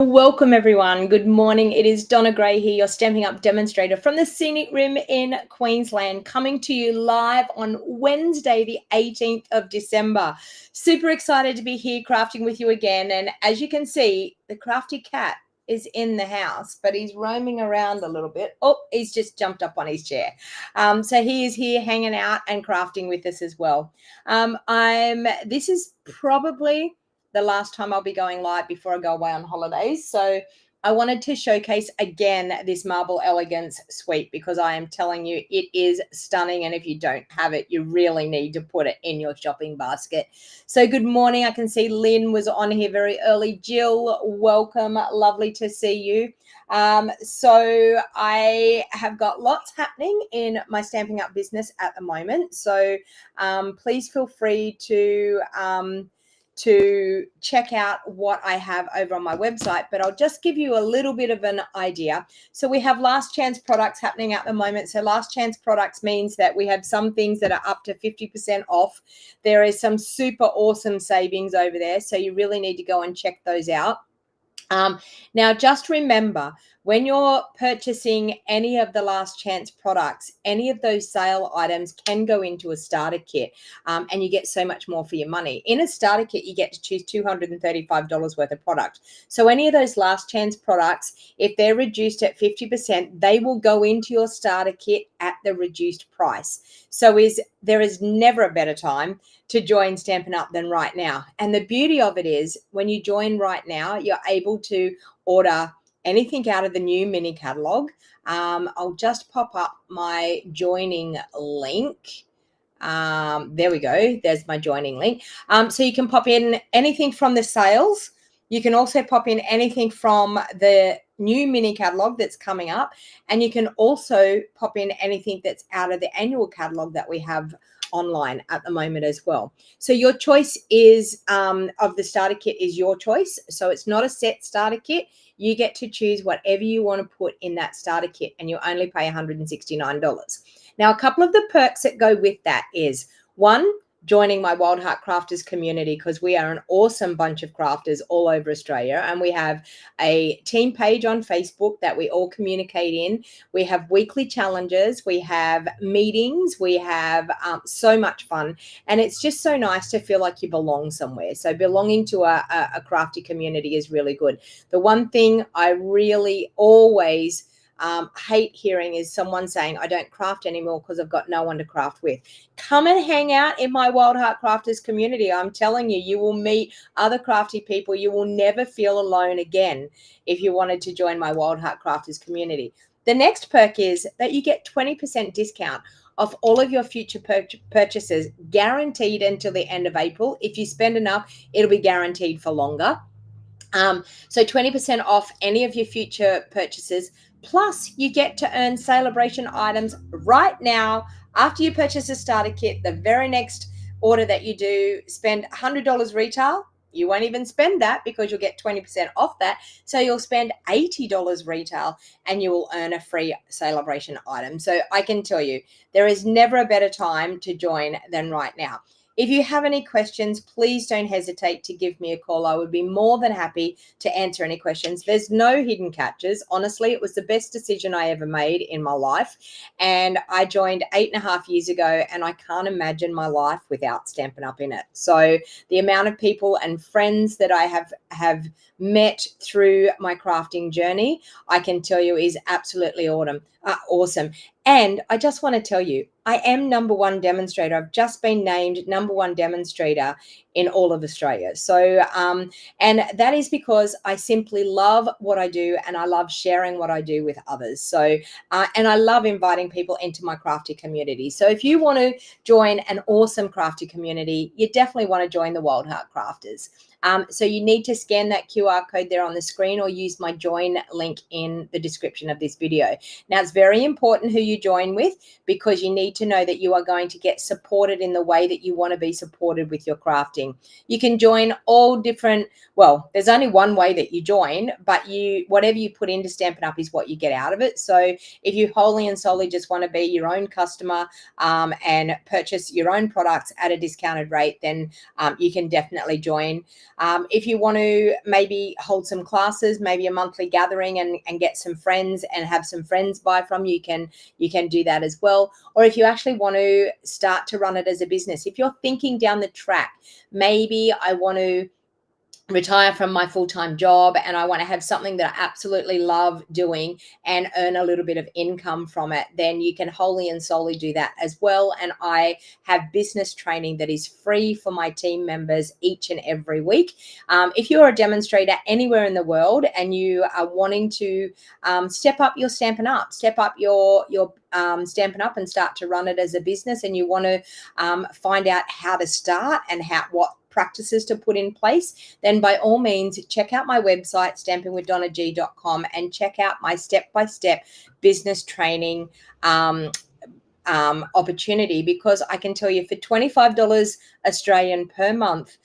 Welcome everyone. Good morning. It is Donna Gray here, your Stampin' Up demonstrator from the Scenic Rim in Queensland, coming to you live on Wednesday, the 18th of December. Super excited to be here crafting with you again. And as you can see, the crafty cat is in the house, but he's roaming around a little bit. Oh, he's just jumped up on his chair. So he is here hanging out and crafting with us as well. This is probably the last time I'll be going live before I go away on holidays. So I wanted to showcase again this Marbed Elegance Suite because I am telling you it is stunning, and if you don't have it, you really need to put it in your shopping basket. So good morning. I can see Lynn was on here very early. Jill, welcome. Lovely to see you. So I have got lots happening in my Stampin' Up business at the moment. So please feel free to check out what I have over on my website, but I'll just give you a little bit of an idea. So we have last chance products happening at the moment. So last chance products means that we have some things that are up to 50% off. There is some super awesome savings over there. So you really need to go and check those out. Now, just remember, when you're purchasing any of the last chance products, any of those sale items can go into a starter kit, and you get so much more for your money. In a starter kit, you get to choose $235 worth of product. So any of those last chance products, if they're reduced at 50%, they will go into your starter kit at the reduced price. So there is never a better time to join Stampin' Up than right now. And the beauty of it is when you join right now, you're able to order anything out of the new mini catalog. I'll just pop up my joining link. There we go. There's my joining link. So you can pop in anything from the sales. You can also pop in anything from the new mini catalog that's coming up. And you can also pop in anything that's out of the annual catalog that we have online at the moment as well. So your choice is of the starter kit is your choice. So it's not a set starter kit. You get to choose whatever you want to put in that starter kit, and you only pay $169. Now, a couple of the perks that go with that is, one, joining my Wild Heart Crafters community, because we are an awesome bunch of crafters all over Australia, and we have a team page on Facebook that we all communicate in. We have weekly challenges, we have meetings, we have so much fun, and it's just so nice to feel like you belong somewhere. So belonging to a crafty community is really good. The one thing I really always hate hearing is someone saying, I don't craft anymore because I've got no one to craft with. Come and hang out in my Wild Heart Crafters community. I'm telling you, you will meet other crafty people. You will never feel alone again if you wanted to join my Wild Heart Crafters community. The next perk is that you get 20% discount off all of your future purchases, guaranteed until the end of April. If you spend enough, it'll be guaranteed for longer. So 20% off any of your future purchases. Plus, you get to earn celebration items right now. After you purchase a starter kit, the very next order that you do, spend $100 retail. You won't even spend that because you'll get 20% off that. So you'll spend $80 retail and you will earn a free celebration item. So I can tell you, there is never a better time to join than right now. If you have any questions, please don't hesitate to give me a call. I would be more than happy to answer any questions. There's no hidden catches. Honestly, it was the best decision I ever made in my life. And I joined 8.5 years ago, and I can't imagine my life without Stampin' Up in it. So the amount of people and friends that I have met through my crafting journey, I can tell you is absolutely awesome. And I just want to tell you, I am #1 demonstrator. I've just been named #1 demonstrator in all of Australia. So, and that is because I simply love what I do, and I love sharing what I do with others. So, and I love inviting people into my crafty community. So if you want to join an awesome crafty community, you definitely want to join the Wild Heart Crafters. So you need to scan that QR code there on the screen or use my join link in the description of this video. Now, it's very important who you join with, because you need to know that you are going to get supported in the way that you want to be supported with your crafting. crafting. You can join all different, well, there's only one way that you join, but whatever you put into Stampin' Up is what you get out of it. So if you wholly and solely just want to be your own customer and purchase your own products at a discounted rate, then you can definitely join. If you want to maybe hold some classes, maybe a monthly gathering and get some friends and have some friends buy from you, you can do that as well. Or if you actually want to start to run it as a business, if you're thinking down the track, maybe I want to retire from my full-time job and I want to have something that I absolutely love doing and earn a little bit of income from it, then you can wholly and solely do that as well. And I have business training that is free for my team members each and every week. If you're a demonstrator anywhere in the world and you are wanting to step up your Stampin' Up, step up your Stampin' Up and start to run it as a business, and you want to find out how to start and what practices to put in place, then by all means check out my website stampingwithdonnag.com and check out my step-by-step business training opportunity, because I can tell you for $25 Australian per month,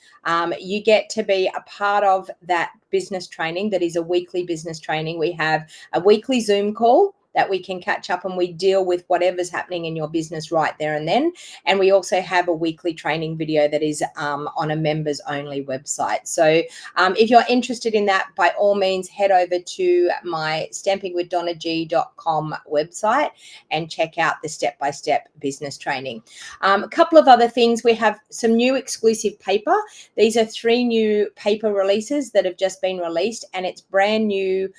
you get to be a part of that business training. That is a weekly business training. We have a weekly Zoom call that we can catch up and we deal with whatever's happening in your business right there and then. And we also have a weekly training video that is on a members only website. So if you're interested in that, by all means, head over to my stampingwithdonnag.com website and check out the step-by-step business training. A couple of other things. We have some new exclusive paper. These are 3 new paper releases that have just been released, and it's brand new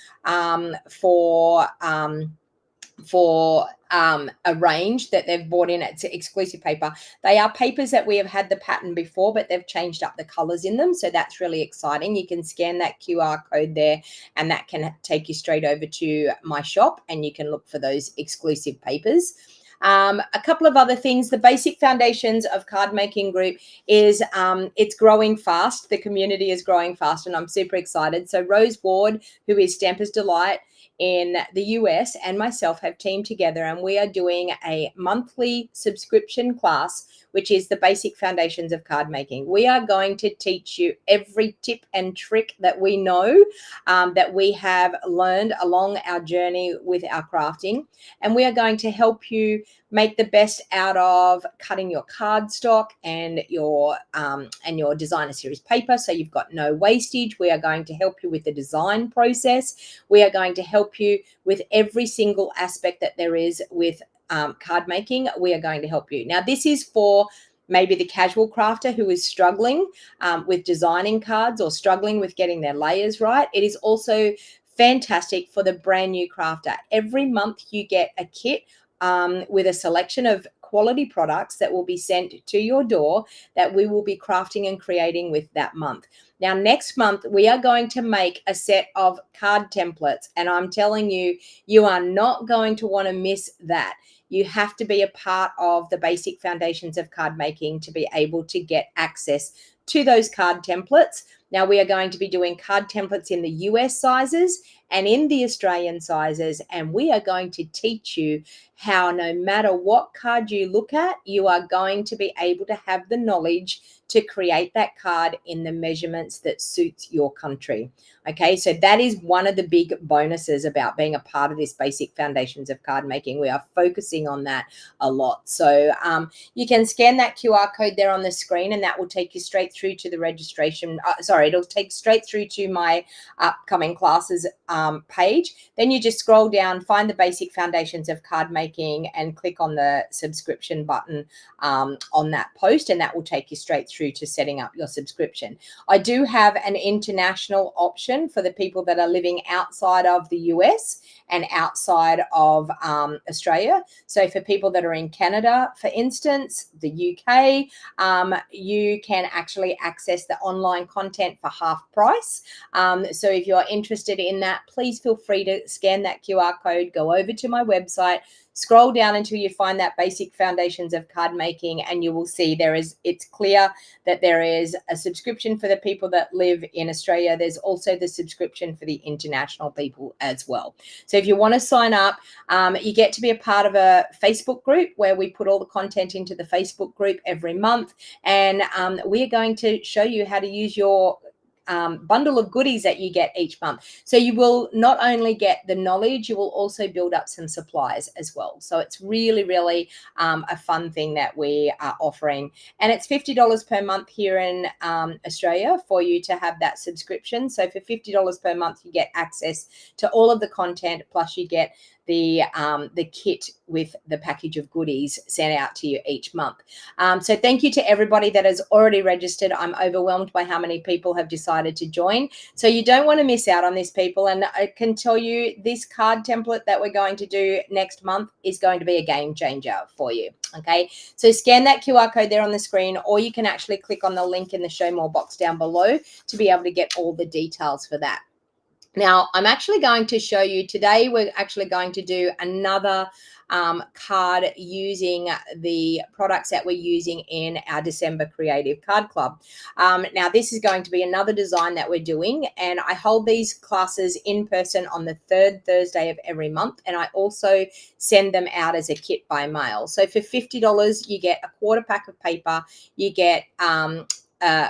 for a range that they've brought in. It's exclusive paper. They are papers that we have had the pattern before, but they've changed up the colors in them. So that's really exciting. You can scan that QR code there and that can take you straight over to my shop and you can look for those exclusive papers. A couple of other things. The Basic Foundations of Card Making group is it's growing fast. The community is growing fast and I'm super excited. So Rose Ward, who is Stamper's Delight in the US, and myself have teamed together and we are doing a monthly subscription class, which is the Basic Foundations of Card Making. We are going to teach you every tip and trick that we know, that we have learned along our journey with our crafting. And we are going to help you make the best out of cutting your cardstock and your designer series paper, so you've got no wastage. We are going to help you with the design process. We are going to help you with every single aspect that there is with card making. We are going to help you. Now, this is for maybe the casual crafter who is struggling with designing cards or struggling with getting their layers right. It is also fantastic for the brand new crafter. Every month you get a kit with a selection of quality products that will be sent to your door that we will be crafting and creating with that month. Now, next month, we are going to make a set of card templates, and I'm telling you, you are not going to want to miss that. You have to be a part of the Basic Foundations of Card Making to be able to get access to those card templates. Now, we are going to be doing card templates in the US sizes and in the Australian sizes, and we are going to teach you how, no matter what card you look at, you are going to be able to have the knowledge to create that card in the measurements that suits your country. Okay, so that is one of the big bonuses about being a part of this Basic Foundations of Card Making. We are focusing on that a lot. So you can scan that QR code there on the screen and that will take you straight through to the registration. It'll take straight through to my upcoming classes page. Then you just scroll down, find the Basic Foundations of Card Making and click on the subscription button on that post, and that will take you straight through to setting up your subscription. I do have an international option for the people that are living outside of the US and outside of Australia. So for people that are in Canada, for instance, the UK, you can actually access the online content for half price. So if you're interested in that, please feel free to scan that QR code, go over to my website, Scroll down until you find that basic foundations of card making, and you will see it's clear that there is a subscription for the people that live in Australia. There's also the subscription for the international people as well. So if you want to sign up, you get to be a part of a Facebook group where we put all the content into the Facebook group every month. And we are going to show you how to use your bundle of goodies that you get each month. So you will not only get the knowledge, you will also build up some supplies as well. So it's really, really a fun thing that we are offering. And it's $50 per month here in Australia for you to have that subscription. So for $50 per month, you get access to all of the content, plus you get the kit with the package of goodies sent out to you each month. So thank you to everybody that has already registered. I'm overwhelmed by how many people have decided to join. So you don't want to miss out on this, people. And I can tell you this card template that we're going to do next month is going to be a game changer for you. Okay, so scan that QR code there on the screen, or you can actually click on the link in the show more box down below to be able to get all the details for that. Now, I'm actually going to show you today, we're actually going to do another card using the products that we're using in our December Creative Card Club. Now, this is going to be another design that we're doing, and I hold these classes in person on the third Thursday of every month, and I also send them out as a kit by mail. So for $50, you get a quarter pack of paper, you get a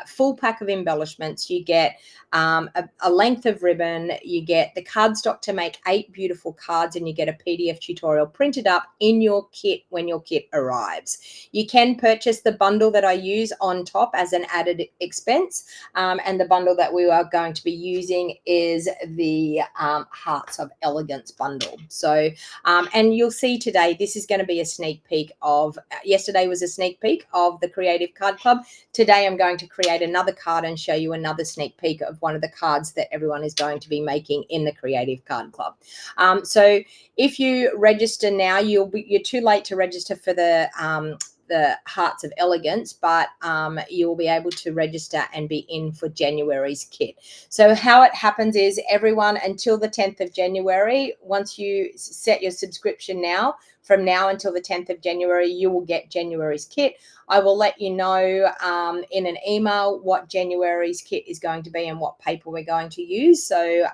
full pack of embellishments, you get a length of ribbon, you get the cardstock to make 8 beautiful cards, and you get a PDF tutorial printed up in your kit when your kit arrives. You can purchase the bundle that I use on top as an added expense, and the bundle that we are going to be using is the Hearts of Elegance bundle. So, and you'll see today, this is going to be a sneak peek of, yesterday was a sneak peek of the Creative Card Club. Today I'm going to create another card and show you another sneak peek of one of the cards that everyone is going to be making in the Creative Card Club. So if you register now, you're too late to register for the Hearts of Elegance, but you'll be able to register and be in for January's kit. So how it happens is everyone until the 10th of January, once you set your subscription now, from now until the 10th of January, you will get January's kit. I will let you know in an email what January's kit is going to be and what paper we're going to use. So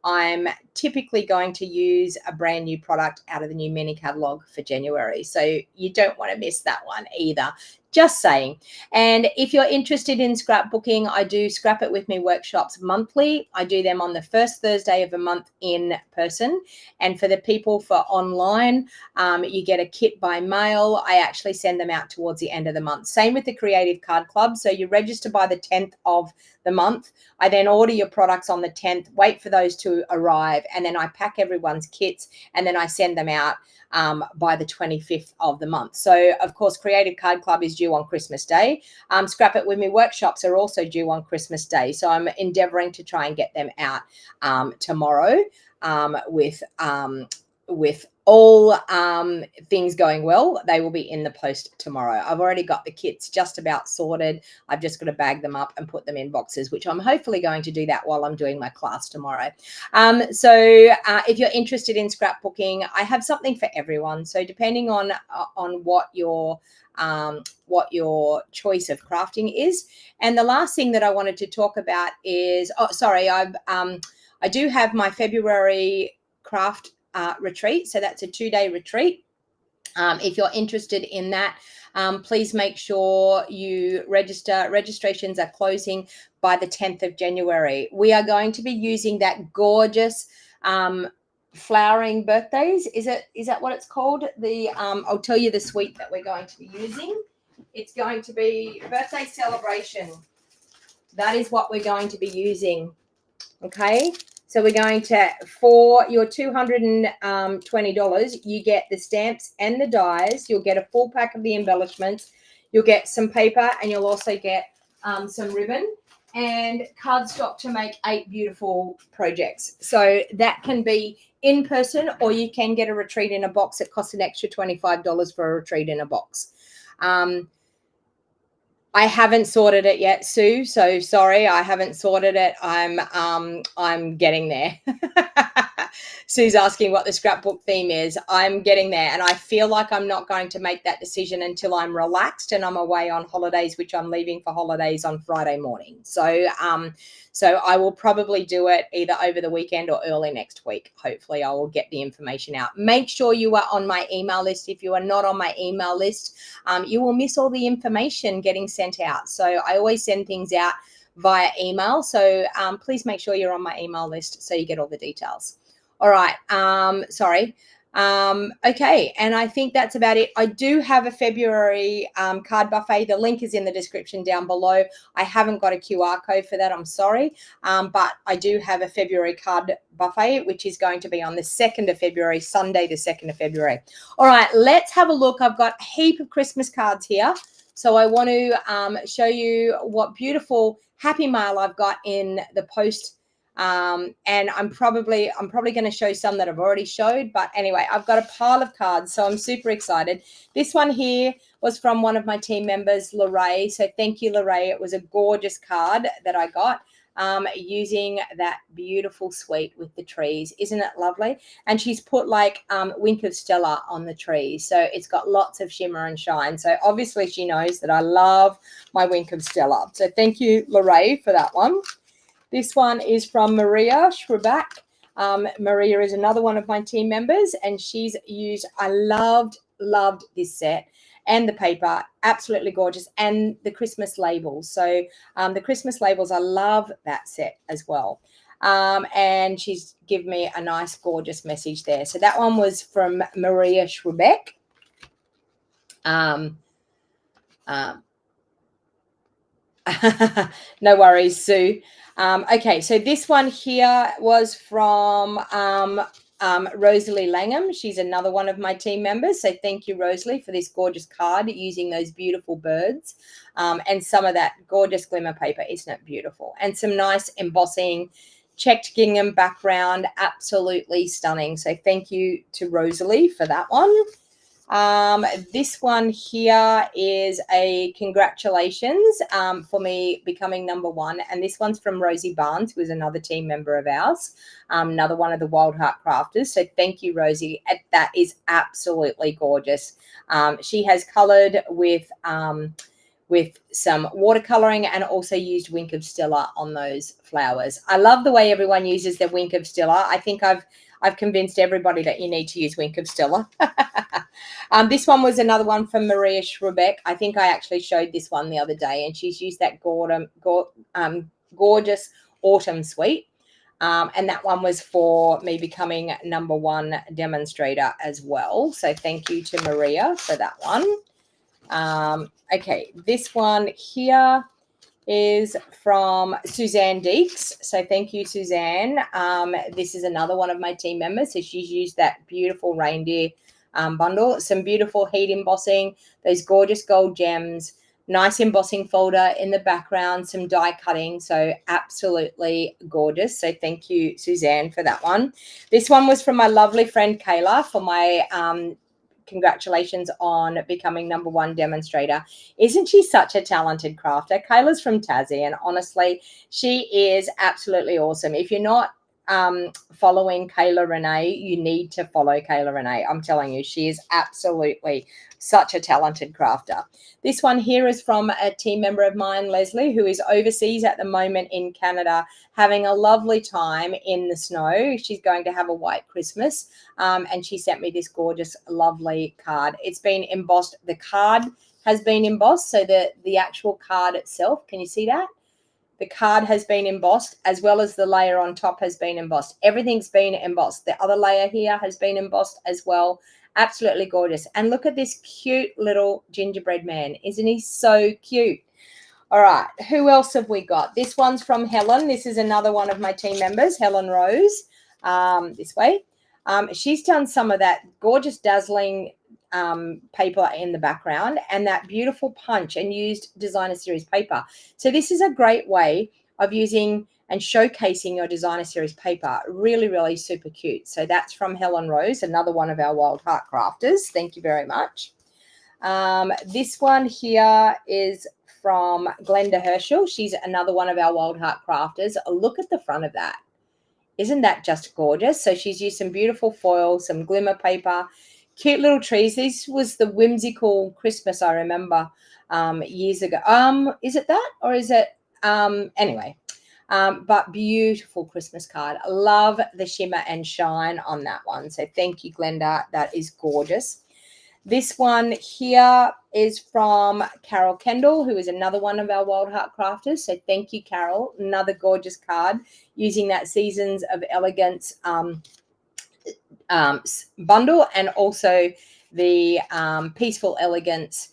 I'm typically going to use a brand new product out of the new mini catalog for January. So you don't want to miss that one either. Just saying. And if you're interested in scrapbooking, I do Scrap It With Me workshops monthly. I do them on the first Thursday of a month in person. And for the people for online, you get a kit by mail. I actually send them out towards the end of the month. Same with the Creative Card Club. So you register by the 10th of the month. I then order your products on the 10th, wait for those to arrive, and then I pack everyone's kits, and then I send them out by the 25th of the month. So, of course, Creative Card Club is due on Christmas Day. Scrap It With Me workshops are also due on Christmas Day. So I'm endeavoring to try and get them out tomorrow with all things going well. They will be in the post tomorrow. I've already got the kits just about sorted. I've just got to bag them up and put them in boxes, which I'm hopefully going to do that while I'm doing my class tomorrow. So if you're interested in scrapbooking, I have something for everyone. So depending on what your choice of crafting is. And the last thing that I wanted to talk about is, I do have my February craft retreat. So that's a 2-day retreat. If you're interested in that, please make sure you register. Registrations are closing by the 10th of January. We are going to be using that gorgeous flowering birthdays. Is that what it's called? I'll tell you the suite that we're going to be using. It's going to be birthday celebration. That is what we're going to be using. Okay. So we're going to, for your $220, you get the stamps and the dies. You'll get a full pack of the embellishments. You'll get some paper, and you'll also get some ribbon and cardstock to make 8 beautiful projects. So that can be in person, or you can get a retreat in a box. It costs an extra $25 for a retreat in a box. I haven't sorted it yet, Sue. So sorry, I haven't sorted it. I'm getting there. Sue's asking what the scrapbook theme is. I'm getting there, and I feel like I'm not going to make that decision until I'm relaxed and I'm away on holidays, which I'm leaving for holidays on Friday morning. So I will probably do it either over the weekend or early next week. Hopefully I will get the information out. Make sure you are on my email list. If you are not on my email list, you will miss all the information getting sent out. So I always send things out via email. So please make sure you're on my email list so you get all the details. All right. Sorry. Okay. And I think that's about it. I do have a February card buffet. The link is in the description down below. I haven't got a QR code for that. I'm sorry. But I do have a February card buffet, which is going to be on the 2nd of February, Sunday, the 2nd of February. All right. Let's have a look. I've got a heap of Christmas cards here. So I want to show you what beautiful happy mail I've got in the post. And I'm probably going to show some that I've already showed. But anyway, I've got a pile of cards, so I'm super excited. This one here was from one of my team members, Lorraine. So thank you, Lorraine. It was a gorgeous card that I got using that beautiful suite with the trees. Isn't it lovely? And she's put like Wink of Stella on the trees. So it's got lots of shimmer and shine. So obviously she knows that I love my Wink of Stella. So thank you, Lorraine, for that one. This one is from Maria Schreback. Maria is another one of my team members, and she's used, I loved this set and the paper, absolutely gorgeous, and the Christmas labels. So the Christmas labels, I love that set as well. And she's given me a nice, gorgeous message there. So that one was from Maria Schreback. No worries, Sue. Okay, so this one here was from Rosalie Langham. She's another one of my team members. So thank you, Rosalie, for this gorgeous card using those beautiful birds and some of that gorgeous glimmer paper. Isn't it beautiful? And some nice embossing, checked gingham background. Absolutely stunning. So thank you to Rosalie for that one. This one here is a congratulations for me becoming #1, and this one's from Rosie Barnes, who is another team member of ours, another one of the Wild Heart Crafters. So thank you, Rosie. That is absolutely gorgeous. She has colored with some watercoloring and also used Wink of Stella on those flowers. I love the way everyone uses their Wink of Stella. I think I've convinced everybody that you need to use Wink of Stella. This one was another one from Maria Schrebeck. I think I actually showed this one the other day, and she's used that gorgeous autumn suite. And that one was for me becoming #1 demonstrator as well. So thank you to Maria for that one. Okay, this one here is from Suzanne Deeks. So thank you, Suzanne. This is another one of my team members. So she's used that beautiful reindeer bundle, some beautiful heat embossing, those gorgeous gold gems, nice embossing folder in the background, some die cutting. So absolutely gorgeous. So thank you, Suzanne, for that one. This one was from my lovely friend Kayla for my congratulations on becoming #1 demonstrator. Isn't she such a talented crafter? Kayla's from Tassie, and honestly, she is absolutely awesome. If you're not following Kayla Renee, you need to follow Kayla Renee. I'm telling you, she is absolutely such a talented crafter. This one here is from a team member of mine, Leslie, who is overseas at the moment in Canada, having a lovely time in the snow. She's going to have a white Christmas, and she sent me this gorgeous, lovely card. It's been embossed. The card has been embossed, so the actual card itself, can you see that? The card has been embossed, as well as the layer on top has been embossed. Everything's been embossed. The other layer here has been embossed as well. Absolutely gorgeous. And look at this cute little gingerbread man. Isn't he so cute? All right. Who else have we got? This one's from Helen. This is another one of my team members, Helen Rose, this way. She's done some of that gorgeous, dazzling paper in the background and that beautiful punch, and used designer series paper. So this is a great way of using and showcasing your designer series paper. Really, really super cute. So that's from Helen Rose, another one of our Wild Heart Crafters. Thank you very much. This one here is from Glenda Herschel. She's another one of our Wild Heart Crafters. Look at the front of that. Isn't that just gorgeous? So she's used some beautiful foil, some glimmer paper, cute little trees. This was the whimsical Christmas I remember years ago. Is it that, or is it anyway? But beautiful Christmas card. I love the shimmer and shine on that one. So thank you, Glenda. That is gorgeous. This one here is from Carol Kendall, who is another one of our Wild Heart crafters. So thank you, Carol. Another gorgeous card using that Seasons of Elegance bundle, and also the Peaceful Elegance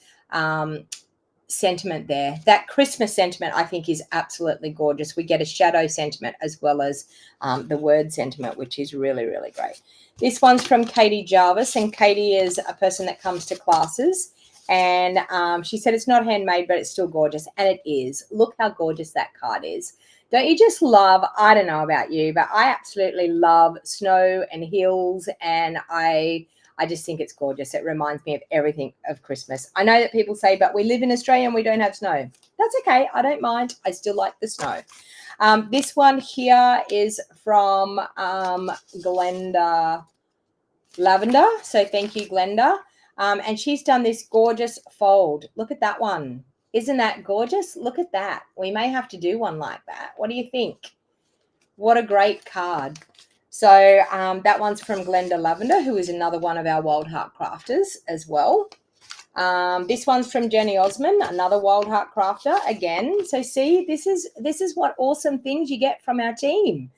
sentiment there. That Christmas sentiment, I think, is absolutely gorgeous. We get a shadow sentiment as well as the word sentiment, which is really, really great. This one's from Katie Jarvis, and Katie is a person that comes to classes, and she said it's not handmade, but it's still gorgeous, and it is. Look how gorgeous that card is. Don't you just love, I don't know about you, but I absolutely love snow and hills, and I just think it's gorgeous. It reminds me of everything of Christmas. I know that people say, but we live in Australia and we don't have snow. That's okay. I don't mind. I still like the snow. This one here is from Glenda Lavender. So thank you, Glenda. And she's done this gorgeous fold. Look at that one. Isn't that gorgeous? Look at that. We may have to do one like that. What do you think? What a great card. So that one's from Glenda Lavender, who is another one of our Wild Heart crafters as well. This one's from Jenny Osman, another Wild Heart crafter again. So see, this is what awesome things you get from our team.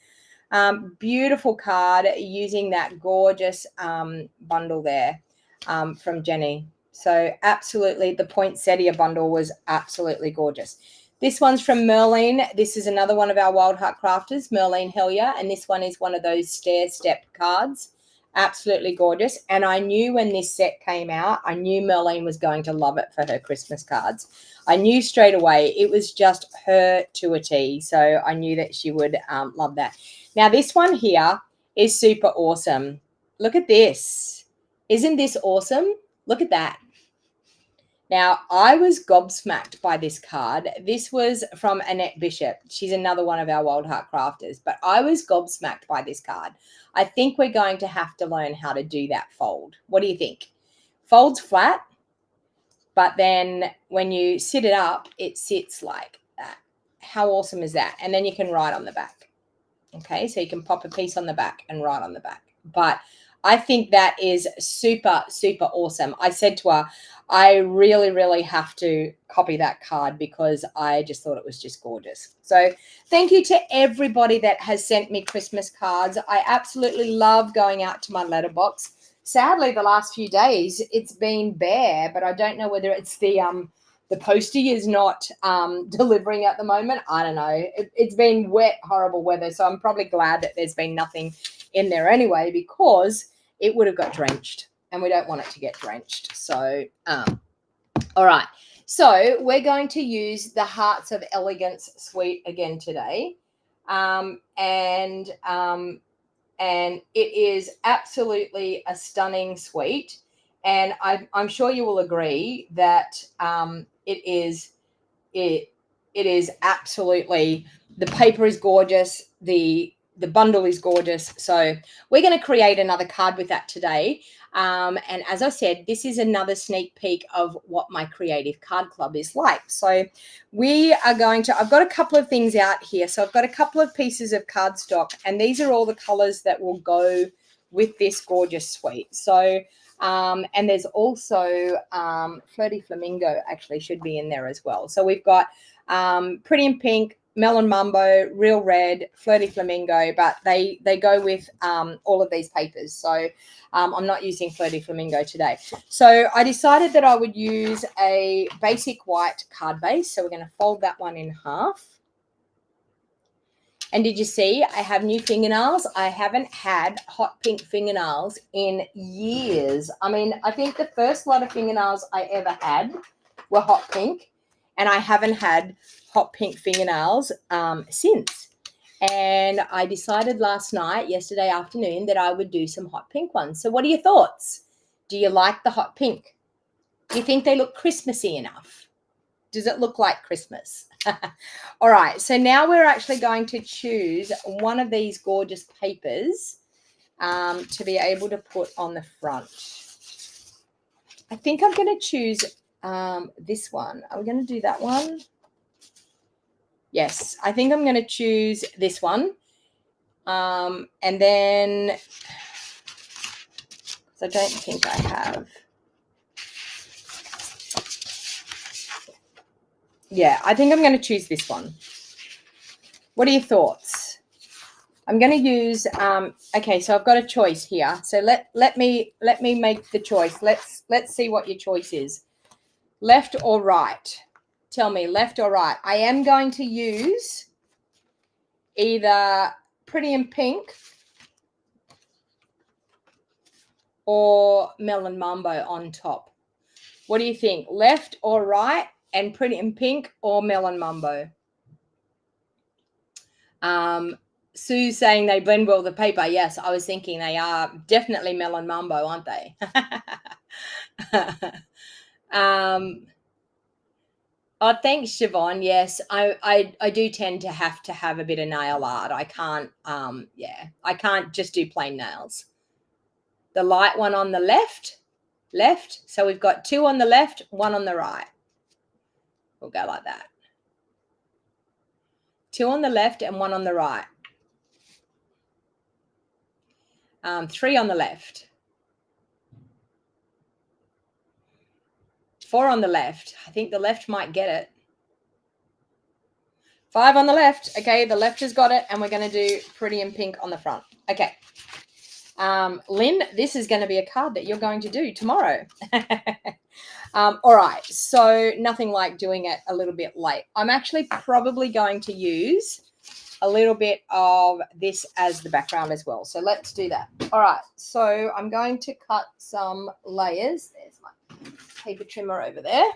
Beautiful card using that gorgeous bundle there from Jenny. So absolutely, the poinsettia bundle was absolutely gorgeous. This one's from Merlene. This is another one of our Wild Heart crafters, Merlene Hellier, and this one is one of those stair-step cards. Absolutely gorgeous. And I knew when this set came out, I knew Merlene was going to love it for her Christmas cards. I knew straight away it was just her to a T. So I knew that she would love that. Now, this one here is super awesome. Look at this. Isn't this awesome? Look at that. Now, I was gobsmacked by this card. This was from Annette Bishop. She's another one of our Wild Heart crafters, but I was gobsmacked by this card. I think we're going to have to learn how to do that fold. What do you think? Folds flat, but then when you sit it up, it sits like that. How awesome is that? And then you can write on the back. Okay, so you can pop a piece on the back and write on the back. But I think that is super, super awesome. I said to her, I really, really have to copy that card because I just thought it was just gorgeous. So thank you to everybody that has sent me Christmas cards. I absolutely love going out to my letterbox. Sadly, the last few days it's been bare, but I don't know whether it's the postie is not delivering at the moment. I don't know. It's been wet, horrible weather, so I'm probably glad that there's been nothing in there anyway, because it would have got drenched, and we don't want it to get drenched. So, all right. So we're going to use the Hearts of Elegance Suite again today. And it is absolutely a stunning suite. And I'm sure you will agree that it is absolutely, the paper is gorgeous. The bundle is gorgeous. So we're going to create another card with that today. And as I said, this is another sneak peek of what my creative card club is like. So we are going to, I've got a couple of things out here. So I've got a couple of pieces of cardstock, and these are all the colors that will go with this gorgeous suite. So, and there's also Flirty Flamingo actually should be in there as well. So we've got Pretty in Pink, Melon Mumbo, Real Red, Flirty Flamingo, but they go with all of these papers. So I'm not using Flirty Flamingo today. So I decided that I would use a basic white card base. So we're going to fold that one in half. And did you see I have new fingernails? I haven't had hot pink fingernails in years. I mean, I think the first lot of fingernails I ever had were hot pink, and I haven't had hot pink fingernails since. And I decided yesterday afternoon, that I would do some hot pink ones. So what are your thoughts? Do you like the hot pink? Do you think they look Christmassy enough? Does it look like Christmas? All right, so now we're actually going to choose one of these gorgeous papers to be able to put on the front. I think I'm going to choose this one. Are we going to do that one? Yes, I think I'm going to choose this one. And then, because I don't think I have. Yeah, I think I'm going to choose this one. What are your thoughts? I'm going to use, okay, so I've got a choice here. So let me make the choice. Let's see what your choice is. Left or right? Tell me, left or right? I am going to use either Pretty in Pink or Melon Mambo on top. What do you think? Left or right? And Pretty in Pink or Melon Mambo? Sue's saying they blend well with the paper. Yes, I was thinking they are definitely Melon Mambo, aren't they? Oh, thanks, Siobhan. Yes, I do tend to have a bit of nail art. I can't, yeah, I can't just do plain nails. The light one on the left. So we've got 2 on the left, 1 on the right. We'll go like that. 2 on the left and 1 on the right. 3 on the left. 4 on the left. I think the left might get it. 5 on the left. Okay, the left has got it, and we're going to do Pretty in Pink on the front. Okay. Lynn, this is going to be a card that you're going to do tomorrow. All right, so nothing like doing it a little bit late. I'm actually probably going to use a little bit of this as the background as well. So let's do that. All right, so I'm going to cut some layers. There's my paper trimmer over there.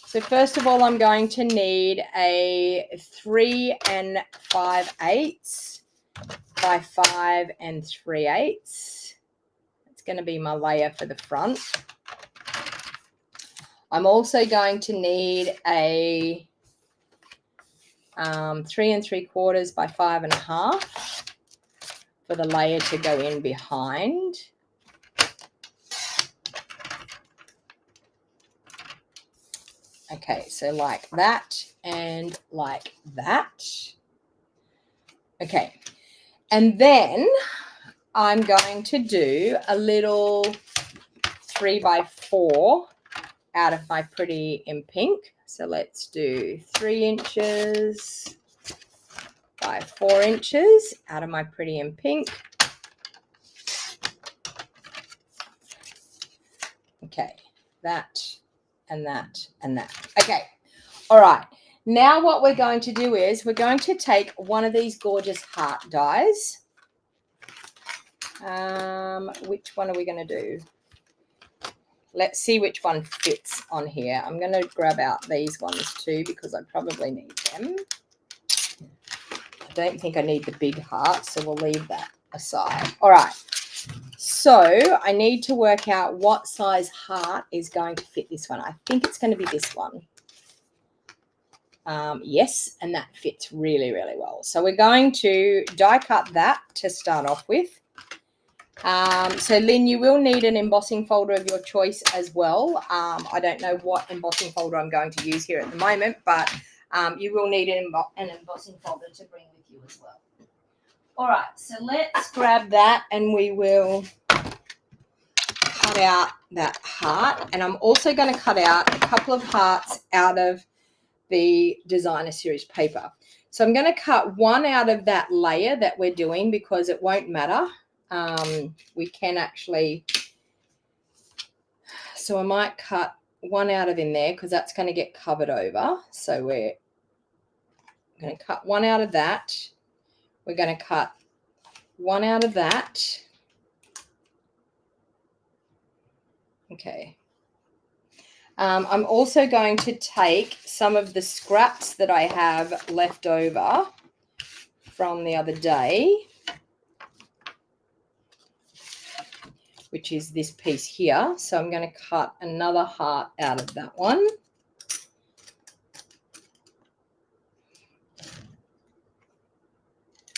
So first of all, I'm going to need a 3 5/8 by 5 3/8. It's going to be my layer for the front. I'm also going to need a 3 3/4 by 5 1/2 for the layer to go in behind. Okay, so like that and like that. Okay, and then I'm going to do a little 3 by 4 out of my Pretty in Pink. So let's do 3 inches by 4 inches out of my Pretty in Pink. Okay, that and that and that. Okay, all right. Now what we're going to do is we're going to take one of these gorgeous heart dies. Which one are we going to do? Let's see which one fits on here. I'm going to grab out these ones too because I probably need them. I don't think I need the big heart, so we'll leave that aside. All right. So I need to work out what size heart is going to fit this one. I think it's going to be this one. Yes, and that fits really, really well. So we're going to die cut that to start off with. So Lynn, you will need an embossing folder of your choice as well. I don't know what embossing folder I'm going to use here at the moment, but you will need an embossing folder to bring with you as well. All right, so let's grab that and we will cut out that heart. And I'm also going to cut out a couple of hearts out of the designer series paper. So I'm going to cut one out of that layer that we're doing because it won't matter. We can actually, so I might cut one out of in there because that's going to get covered over. So we're going to cut one out of that. We're going to cut one out of that. Okay. I'm also going to take some of the scraps that I have left over from the other day, which is this piece here. So I'm going to cut another heart out of that one.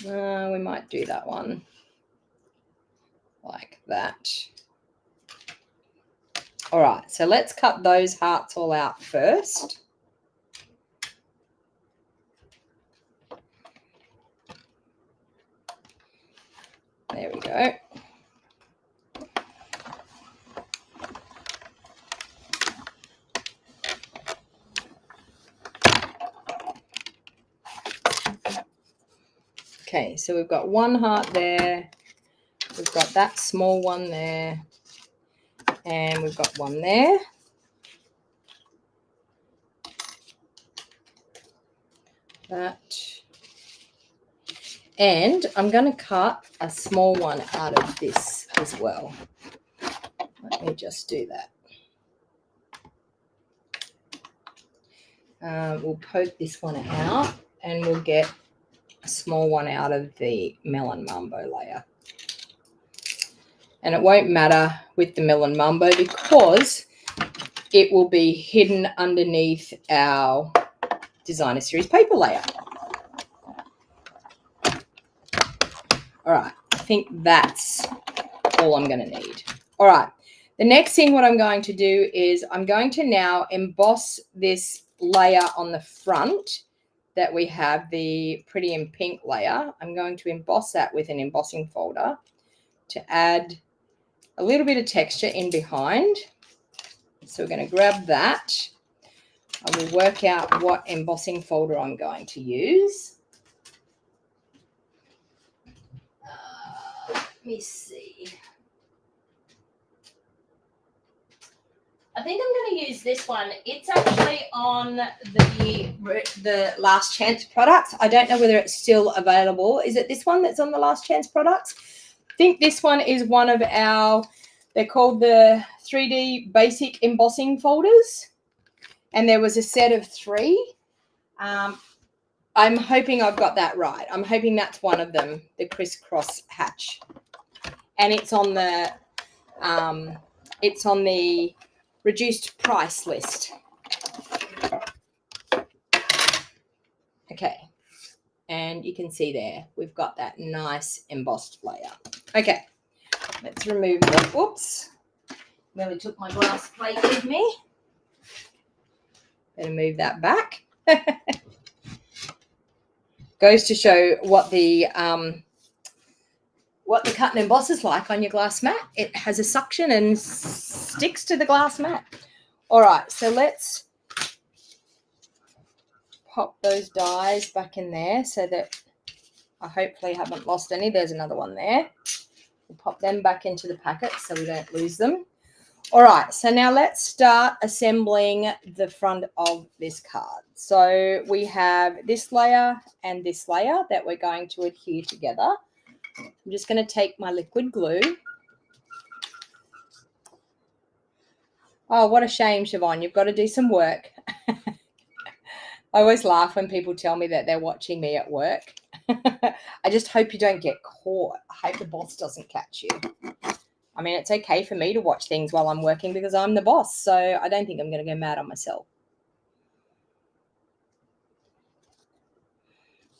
We might do that one like that. All right, so let's cut those hearts all out first. There we go. Okay, so we've got one heart there. We've got that small one there. And we've got one there. That. And I'm going to cut a small one out of this as well. Let me just do that. We'll poke this one out and we'll get a small one out of the melon mambo layer. And it won't matter with the melon mambo because it will be hidden underneath our designer series paper layer. All right, I think that's all I'm going to need. All right, the next thing what I'm going to do is I'm going to now emboss this layer on the front that we have, the pretty in pink layer. I'm going to emboss that with an embossing folder to add a little bit of texture in behind. So we're going to grab that. I will work out what embossing folder I'm going to use. Let me see. I think I'm going to use this one. It's actually on the Last Chance products. I don't know whether it's still available. Is it this one that's on the Last Chance products? I think this one is one of our, they're called the 3D basic embossing folders. And there was a set of 3. I'm hoping I've got that right. I'm hoping that's one of them, the crisscross hatch. And it's on the reduced price list. Okay. And you can see there, we've got that nice embossed layer. Okay. Let's remove the, whoops. Nearly took my glass plate with me. Better move that back. Goes to show what the cut and emboss is like on your glass mat. It has a suction and sticks to the glass mat. All right, so let's pop those dies back in there so that I hopefully haven't lost any. There's another one there. We'll pop them back into the packet so we don't lose them. All right, so now let's start assembling the front of this card. So we have this layer and this layer that we're going to adhere together. I'm just going to take my liquid glue. Oh, what a shame, Siobhan. You've got to do some work. I always laugh when people tell me that they're watching me at work. I just hope you don't get caught. I hope the boss doesn't catch you. I mean, it's okay for me to watch things while I'm working because I'm the boss. So I don't think I'm going to go mad on myself.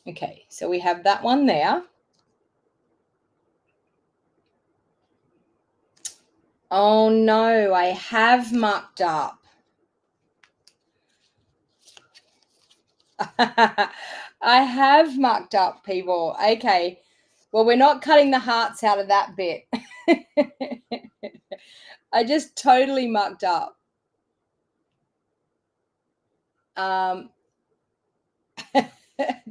Okay, so we have that one there. Oh, no, I have mucked up. I have mucked up, people. Okay, well, we're not cutting the hearts out of that bit. I just totally mucked up.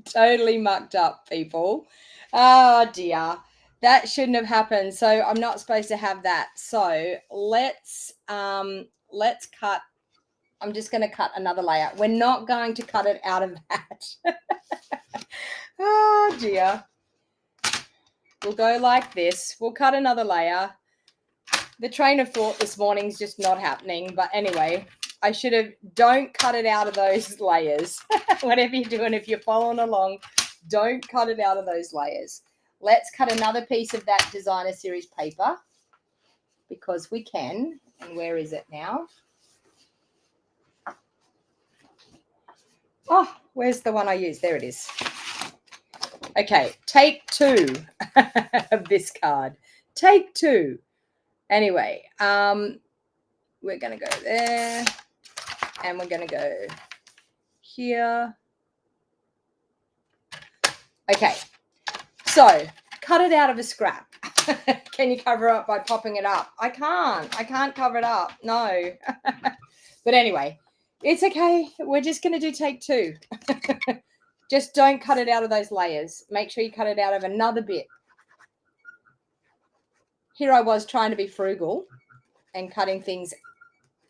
Totally mucked up, people. Oh, dear. That shouldn't have happened. So I'm not supposed to have that. So let's cut. I'm just going to cut another layer. We're not going to cut it out of that. Oh, dear. We'll go like this. We'll cut another layer. The train of thought this morning's just not happening. But anyway, I should have, don't cut it out of those layers. Whatever you're doing, if you're following along, don't cut it out of those layers. Let's cut another piece of that designer series paper because we can. And where is it now? Oh, where's the one I used? There it is. Okay, take 2 of this card. Take 2. Anyway, we're going to go there, and we're going to go here. Okay, so cut it out of a scrap. Can you cover it up by popping it up? I can't cover it up. No. But anyway, it's okay. We're just going to do take 2. Just don't cut it out of those layers. Make sure you cut it out of another bit. Here I was trying to be frugal and cutting things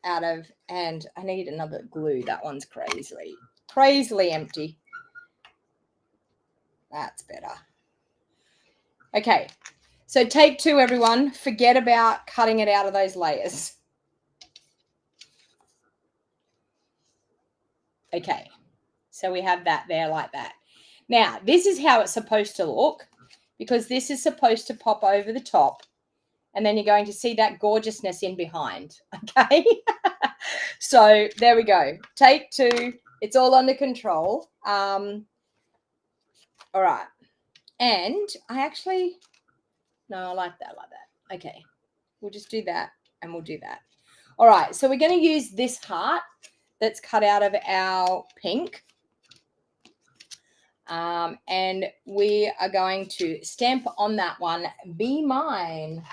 out of, and I need another glue. That one's crazily empty. That's better. Okay, so take 2, everyone. Forget about cutting it out of those layers. Okay, so we have that there like that. Now, this is how it's supposed to look, because this is supposed to pop over the top, and then you're going to see that gorgeousness in behind, okay? So there we go. Take 2. It's all under control. All right. And I actually, no, I like that. Okay. We'll just do that, and we'll do that. All right. So we're going to use this heart that's cut out of our pink. And we are going to stamp on that one, Be Mine.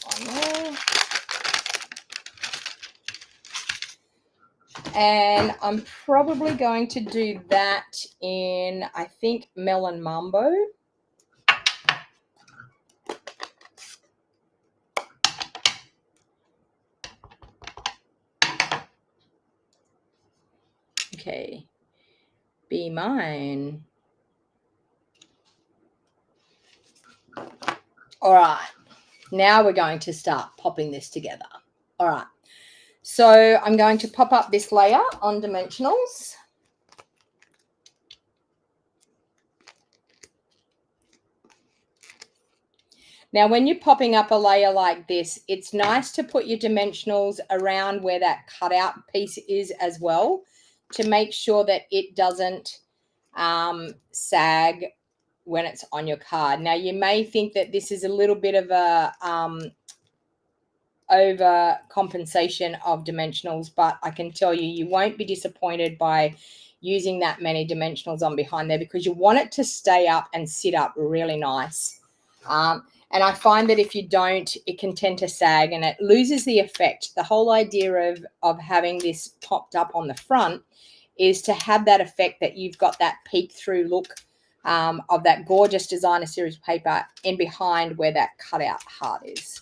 On there. And I'm probably going to do that in, I think, Melon Mambo. Okay. Be Mine. All right. Now we're going to start popping this together. All right. So I'm going to pop up this layer on dimensionals. Now, when you're popping up a layer like this, it's nice to put your dimensionals around where that cutout piece is as well, to make sure that it doesn't sag when it's on your card. Now, you may think that this is a little bit of a overcompensation of dimensionals, but I can tell you, you won't be disappointed by using that many dimensionals on behind there, because you want it to stay up and sit up really nice. And I find that if you don't, it can tend to sag and it loses the effect. The whole idea of having this popped up on the front is to have that effect that you've got that peek through look of that gorgeous designer series paper in behind where that cutout heart is.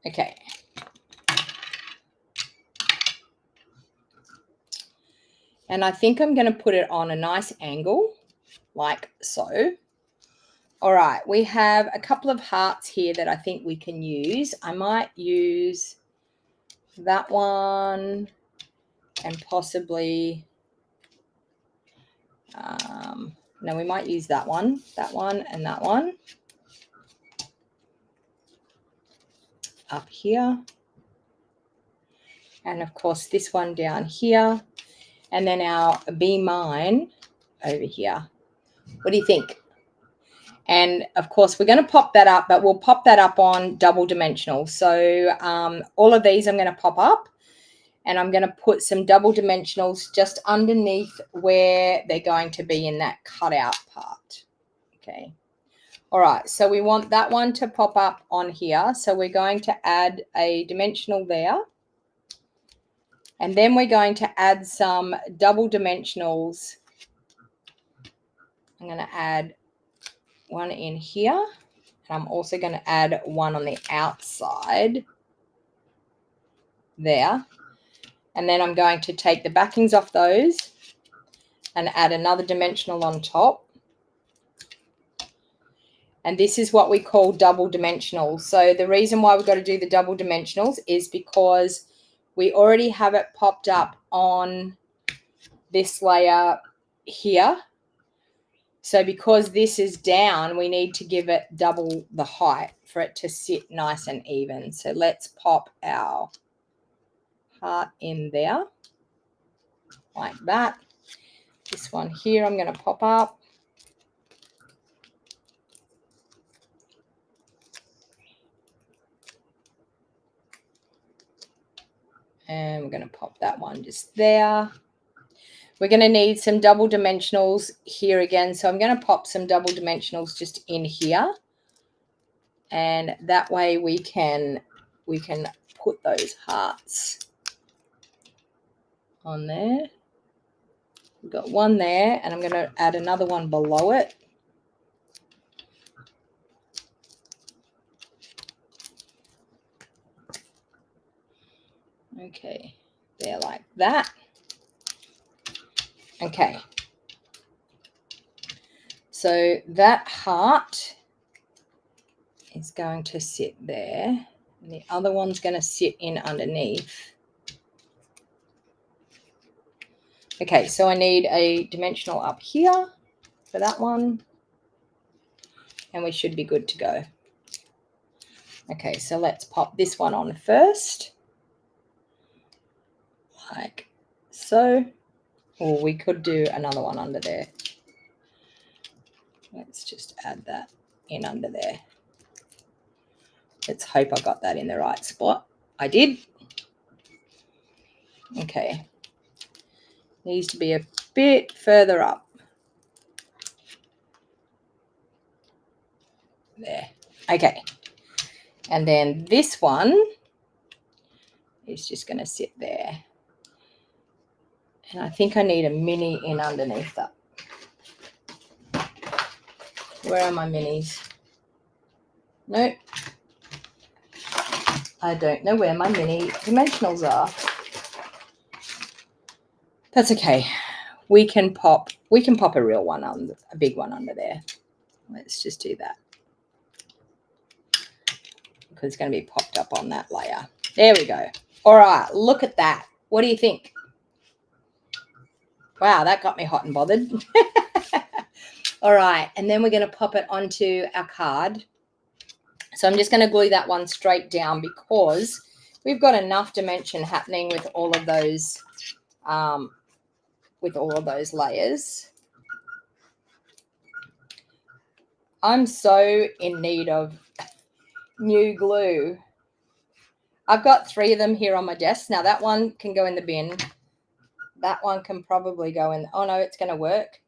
Okay. And I think I'm going to put it on a nice angle, like so. All right, we have a couple of hearts here that I think we can use. I might use that one and possibly, no, we might use that one, and that one up here. And of course, this one down here. And then our Be Mine over here. What do you think? And of course, we're going to pop that up, but we'll pop that up on double dimensional. So all of these I'm going to pop up, and I'm going to put some double dimensionals just underneath where they're going to be in that cutout part. Okay. All right. So we want that one to pop up on here. So we're going to add a dimensional there. And then we're going to add some double dimensionals. I'm going to add one in here, and I'm also going to add one on the outside there. And then I'm going to take the backings off those and add another dimensional on top. And this is what we call double dimensionals. So the reason why we've got to do the double dimensionals is because we already have it popped up on this layer here. So because this is down, we need to give it double the height for it to sit nice and even. So let's pop our heart in there like that. This one here I'm going to pop up. And we're going to pop that one just there. We're going to need some double dimensionals here again. So I'm going to pop some double dimensionals just in here. And that way we can put those hearts on there. We've got one there, and I'm going to add another one below it. Okay, there like that. Okay. So that heart is going to sit there, and the other one's going to sit in underneath. Okay, so I need a dimensional up here for that one, and we should be good to go. Okay, so let's pop this one on first, like so. Or we could do another one under there. Let's just add that in under there. Let's hope I got that in the right spot. I did. Okay. Needs to be a bit further up. There. Okay. And then this one is just going to sit there. And I think I need a mini in underneath that. Where are my minis? Nope. I don't know where my mini dimensionals are. That's okay. We can pop a real one on a big one under there. Let's just do that. Because it's going to be popped up on that layer. There we go. All right, look at that. What do you think? Wow, that got me hot and bothered. All right, and then we're going to pop it onto our card. So I'm just going to glue that one straight down because we've got enough dimension happening with all of those layers. I'm so in need of new glue. I've got 3 of them here on my desk. Now that one can go in the bin. That one can probably go in. Oh no, it's going to work.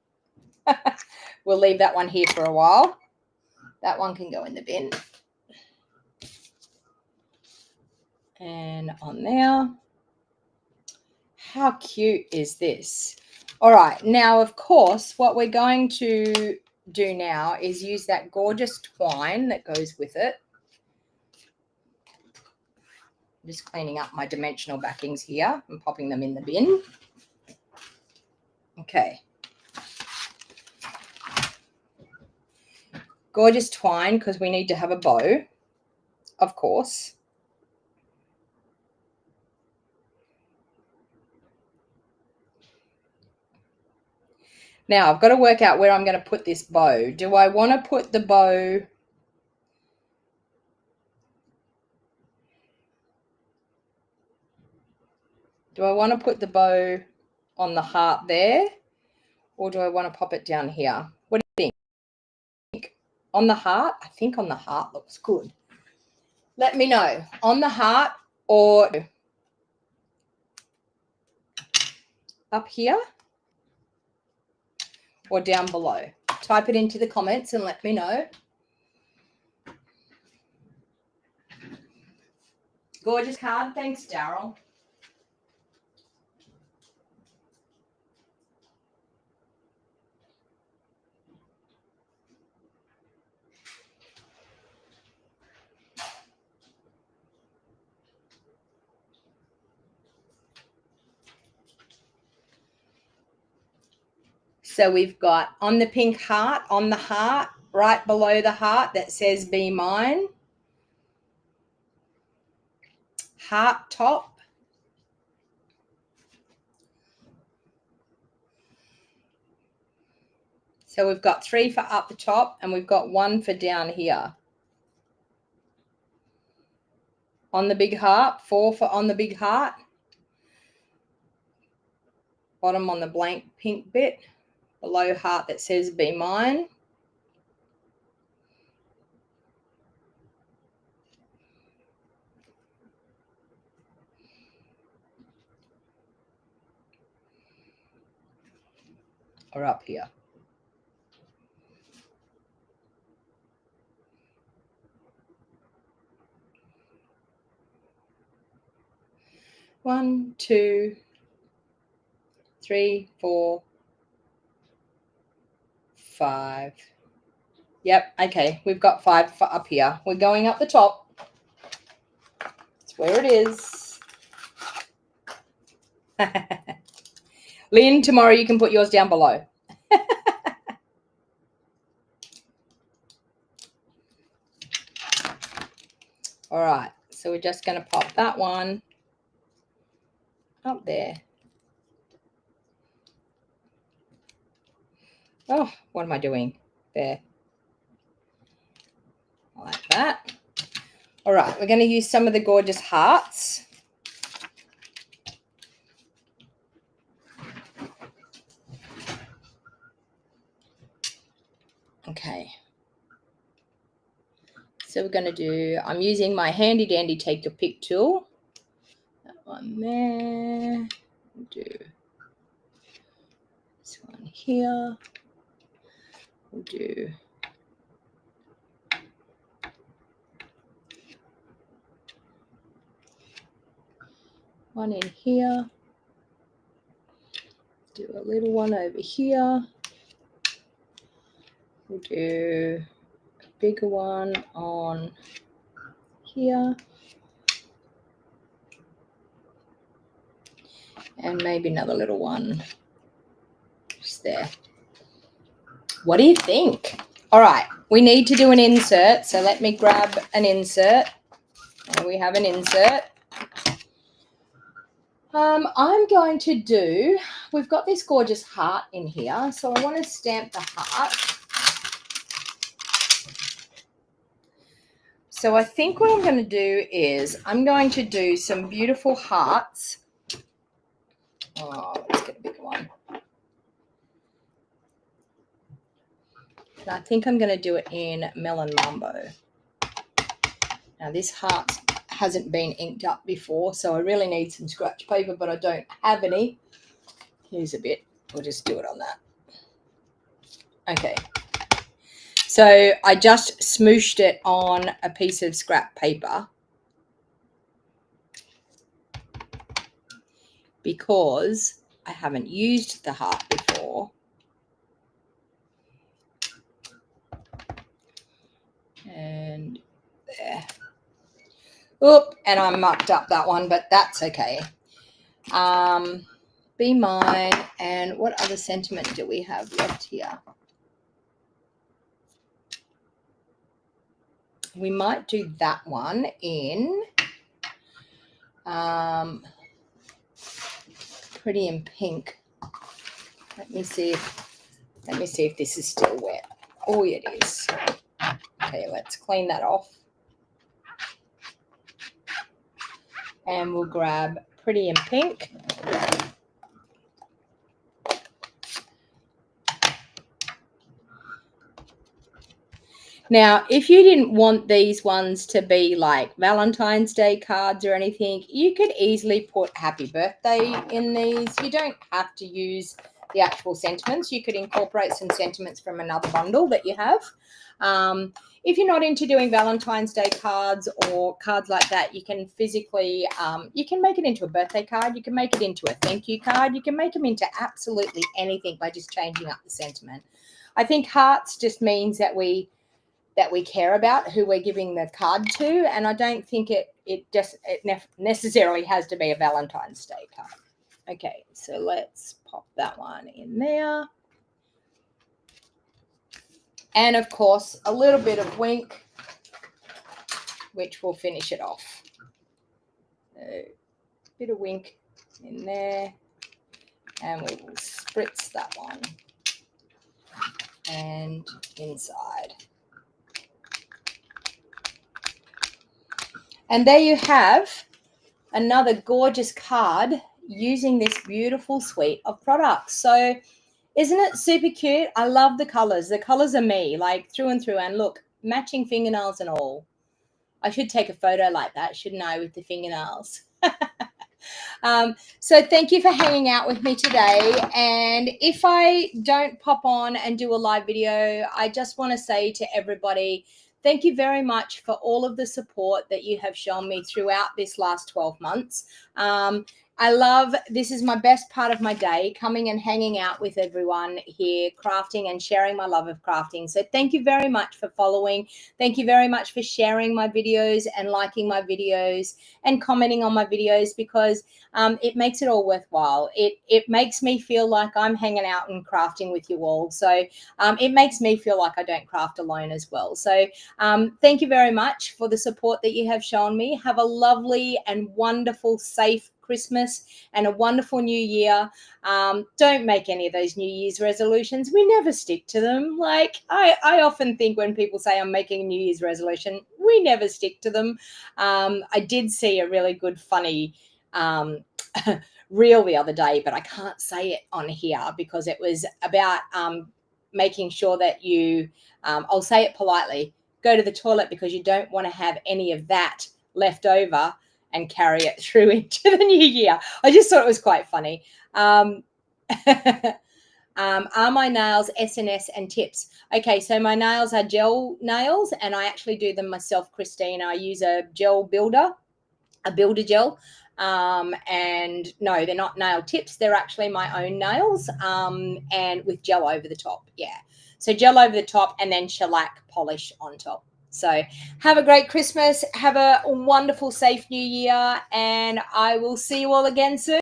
We'll leave that one here for a while. That one can go in the bin. And on there. How cute is this? All right. Now, of course, what we're going to do now is use that gorgeous twine that goes with it. I'm just cleaning up my dimensional backings here and popping them in the bin. Okay. Gorgeous twine because we need to have a bow, of course. Now, I've got to work out where I'm going to put this bow. Do I want to put the bow... Do I want to put the bow on the heart there? Or do I want to pop it down here? What do you think? On the heart? I think on the heart looks good. Let me know. On the heart or up here or down below. Type it into the comments and let me know. Gorgeous card. Thanks, Daryl. So we've got on the pink heart, on the heart, right below the heart that says Be Mine. Heart top. So we've got 3 for up the top and we've got 1 for down here. On the big heart, 4 for on the big heart. bottom on the blank pink bit, below heart that says Be Mine. Or up here. One, two, 3, 4, 5. Yep, okay, we've got 5 for up here. We're going up the top. That's where it is. Lynn, tomorrow you can put yours down below. All right, so we're just going to pop that one up there. Oh, what am I doing? There. Like that. All right, we're going to use some of the gorgeous hearts. Okay. So we're going to do, I'm using my handy dandy take your pick tool. That one there. We'll do this one here. We'll do one in here. Do a little one over here. We'll do a bigger one on here. And maybe another little one just there. What do you think? All right, we need to do an insert. So let me grab an insert. And we have an insert. I'm going to do, we've got this gorgeous heart in here. So I want to stamp the heart. So I think what I'm going to do is I'm going to do some beautiful hearts. Oh, let's get a bigger one. And I think I'm going to do it in Melon Mambo. Now this heart hasn't been inked up before, so I really need some scratch paper, but I don't have any. Here's a bit. We'll just do it on that. Okay. So I just smooshed it on a piece of scrap paper because I haven't used the heart before. And there. Oop, and I mucked up that one, but that's okay. Be Mine. And what other sentiment do we have left here? We might do that one in Pretty in Pink. Let me see if this is still wet. Oh, it is. Okay, let's clean that off. And we'll grab Pretty in Pink. Now, if you didn't want these ones to be like Valentine's Day cards or anything, you could easily put happy birthday in these. You don't have to use the actual sentiments. You could incorporate some sentiments from another bundle that you have. If you're not into doing Valentine's Day cards or cards like that, you can physically, you can make it into a birthday card. You can make it into a thank you card. You can make them into absolutely anything by just changing up the sentiment. I think hearts just means that we care about who we're giving the card to, and I don't think it necessarily has to be a Valentine's Day card. Okay, so let's pop that one in there. And of course, a little bit of wink, which will finish it off. So, a bit of wink in there, and we will spritz that one and inside. And there you have another gorgeous card using this beautiful suite of products. So isn't it super cute? I love the colors. The colors are me, like through and through. And look, matching fingernails and all. I should take a photo like that, shouldn't I, with the fingernails? So thank you for hanging out with me today. And if I don't pop on and do a live video, I just want to say to everybody, thank you very much for all of the support that you have shown me throughout this last 12 months. I love, this is my best part of my day, coming and hanging out with everyone here, crafting and sharing my love of crafting. So thank you very much for following. Thank you very much for sharing my videos and liking my videos and commenting on my videos, because it makes it all worthwhile. It makes me feel like I'm hanging out and crafting with you all. So it makes me feel like I don't craft alone as well. So thank you very much for the support that you have shown me. Have a lovely and wonderful, safe Christmas and a wonderful new year. Don't make any of those New Year's resolutions. We never stick to them. Like I often think when people say I'm making a New Year's resolution, we never stick to them. I did see a really good, funny reel the other day, but I can't say it on here because it was about making sure that you, I'll say it politely, go to the toilet because you don't want to have any of that left over and carry it through into the new year. I just thought it was quite funny. Are my nails SNS and tips? Okay, so my nails are gel nails, and I actually do them myself, Christine. I use a gel builder, a builder gel. And no, they're not nail tips. They're actually my own nails, and with gel over the top. Yeah. So gel over the top and then shellac polish on top. So have a great Christmas. Have a wonderful, safe new year. And I will see you all again soon.